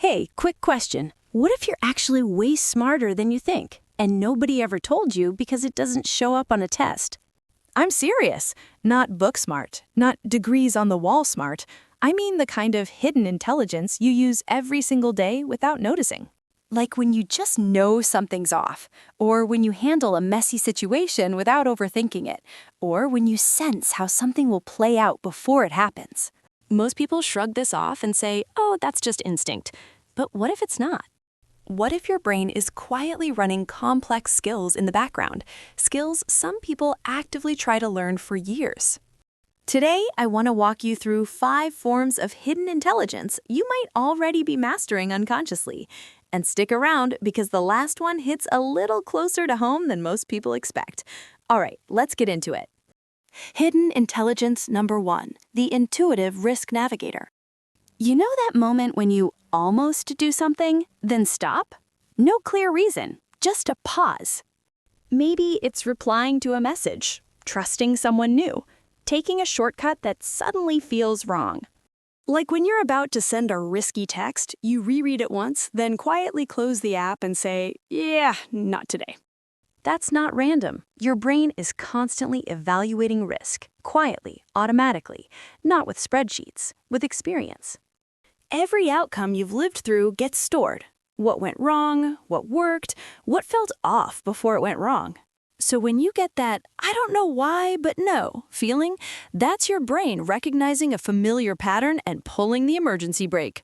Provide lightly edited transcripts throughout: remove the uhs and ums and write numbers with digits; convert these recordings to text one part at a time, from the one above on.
Hey, quick question. What if you're actually way smarter than you think, and nobody ever told you because it doesn't show up on a test? I'm serious. Not book smart, not degrees on the wall smart. I mean the kind of hidden intelligence you use every single day without noticing. Like when you just know something's off, or when you handle a messy situation without overthinking it, or when you sense how something will play out before it happens. Most people shrug this off and say, oh, that's just instinct. But what if it's not? What if your brain is quietly running complex skills in the background, skills some people actively try to learn for years? Today, I want to walk you through 5 forms of hidden intelligence you might already be mastering unconsciously. And stick around because the last one hits a little closer to home than most people expect. All right, let's get into it. Hidden intelligence number 1, the intuitive risk navigator. You know that moment when you almost do something, then stop? No clear reason, just a pause. Maybe it's replying to a message, trusting someone new, taking a shortcut that suddenly feels wrong. Like when you're about to send a risky text, you reread it once, then quietly close the app and say, yeah, not today. That's not random. Your brain is constantly evaluating risk, quietly, automatically, not with spreadsheets, with experience. Every outcome you've lived through gets stored. What went wrong, what worked, what felt off before it went wrong. So when you get that, I don't know why, but no feeling, that's your brain recognizing a familiar pattern and pulling the emergency brake.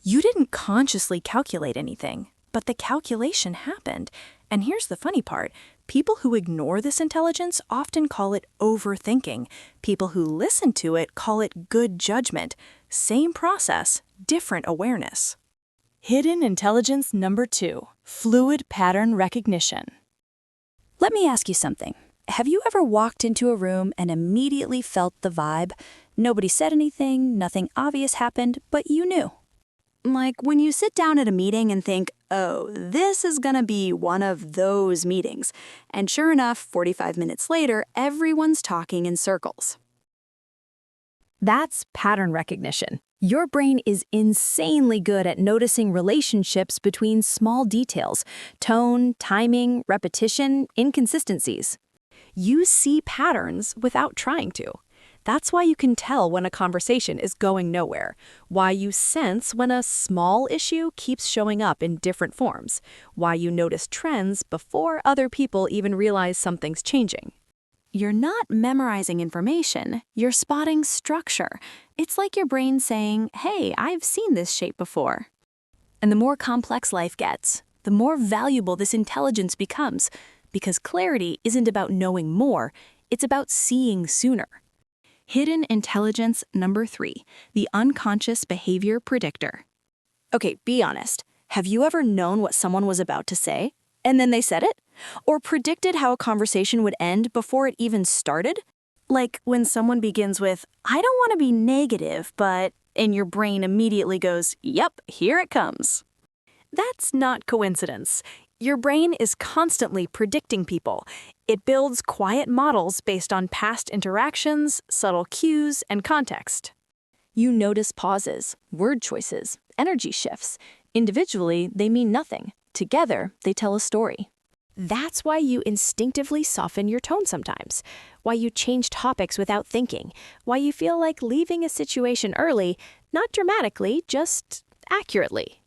You didn't consciously calculate anything, but the calculation happened. And here's the funny part. People who ignore this intelligence often call it overthinking. People who listen to it call it good judgment. Same process, different awareness. Hidden intelligence number 2, fluid pattern recognition. Let me ask you something. Have you ever walked into a room and immediately felt the vibe? Nobody said anything, nothing obvious happened, but you knew. Like when you sit down at a meeting and think, oh, this is gonna be one of those meetings. And sure enough, 45 minutes later, everyone's talking in circles. That's pattern recognition. Your brain is insanely good at noticing relationships between small details, tone, timing, repetition, inconsistencies. You see patterns without trying to. That's why you can tell when a conversation is going nowhere, why you sense when a small issue keeps showing up in different forms, why you notice trends before other people even realize something's changing. You're not memorizing information, you're spotting structure. It's like your brain saying, hey, I've seen this shape before. And the more complex life gets, the more valuable this intelligence becomes, because clarity isn't about knowing more, it's about seeing sooner. Hidden intelligence number 3, the unconscious behavior predictor. Okay, be honest. Have you ever known what someone was about to say, and then they said it? Or predicted how a conversation would end before it even started? Like when someone begins with, I don't want to be negative, but, and your brain immediately goes, yep, here it comes. That's not coincidence. Your brain is constantly predicting people. It builds quiet models based on past interactions, subtle cues, and context. You notice pauses, word choices, energy shifts. Individually, they mean nothing. Together, they tell a story. That's why you instinctively soften your tone sometimes, why you change topics without thinking, why you feel like leaving a situation early, not dramatically, just accurately.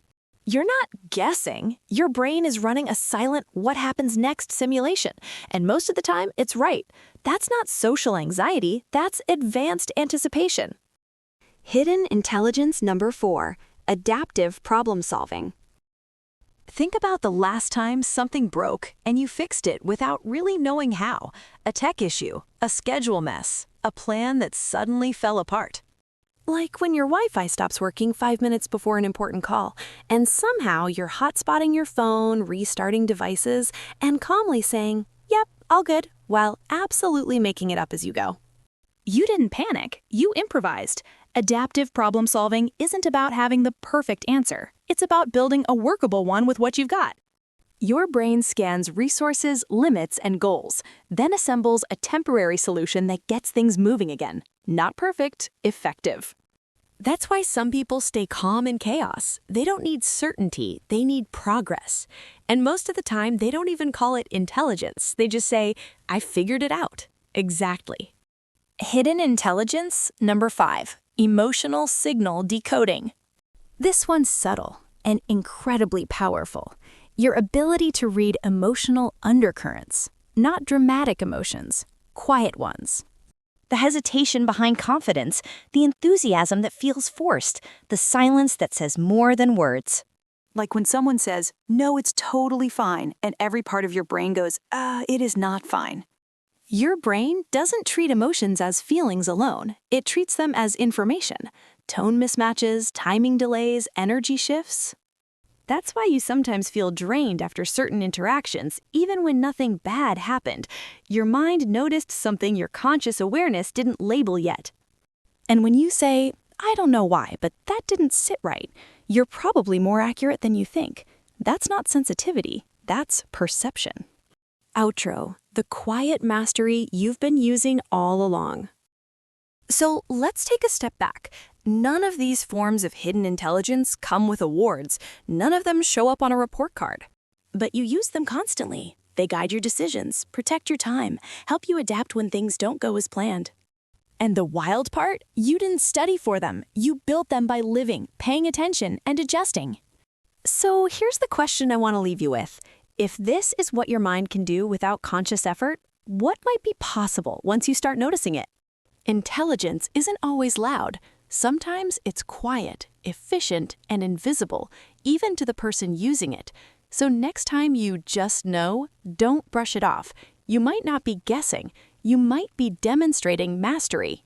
You're not guessing. Your brain is running a silent what happens next simulation, and most of the time, it's right. That's not social anxiety, that's advanced anticipation. Hidden intelligence number 4, adaptive problem solving. Think about the last time something broke and you fixed it without really knowing how. A tech issue, a schedule mess, a plan that suddenly fell apart. Like when your Wi-Fi stops working 5 minutes before an important call, and somehow you're hotspotting your phone, restarting devices, and calmly saying, yep, all good, while absolutely making it up as you go. You didn't panic, you improvised. Adaptive problem solving isn't about having the perfect answer. It's about building a workable one with what you've got. Your brain scans resources, limits, and goals, then assembles a temporary solution that gets things moving again. Not perfect, effective. That's why some people stay calm in chaos. They don't need certainty, they need progress. And most of the time, they don't even call it intelligence. They just say, I figured it out. Exactly. Hidden intelligence, number 5, emotional signal decoding. This one's subtle and incredibly powerful. Your ability to read emotional undercurrents, not dramatic emotions, quiet ones. The hesitation behind confidence, the enthusiasm that feels forced, the silence that says more than words. Like when someone says, no, it's totally fine, and every part of your brain goes, it is not fine. Your brain doesn't treat emotions as feelings alone. It treats them as information. Tone mismatches, timing delays, energy shifts. That's why you sometimes feel drained after certain interactions, even when nothing bad happened. Your mind noticed something your conscious awareness didn't label yet. And when you say, I don't know why, but that didn't sit right, you're probably more accurate than you think. That's not sensitivity, that's perception. Outro, the quiet mastery you've been using all along. So let's take a step back. None of these forms of hidden intelligence come with awards. None of them show up on a report card. But you use them constantly. They guide your decisions, protect your time, help you adapt when things don't go as planned. And the wild part? You didn't study for them. You built them by living, paying attention, and adjusting. So here's the question I want to leave you with. If this is what your mind can do without conscious effort, what might be possible once you start noticing it? Intelligence isn't always loud. Sometimes it's quiet, efficient, and invisible, even to the person using it. So next time you just know, don't brush it off. You might not be guessing. You might be demonstrating mastery.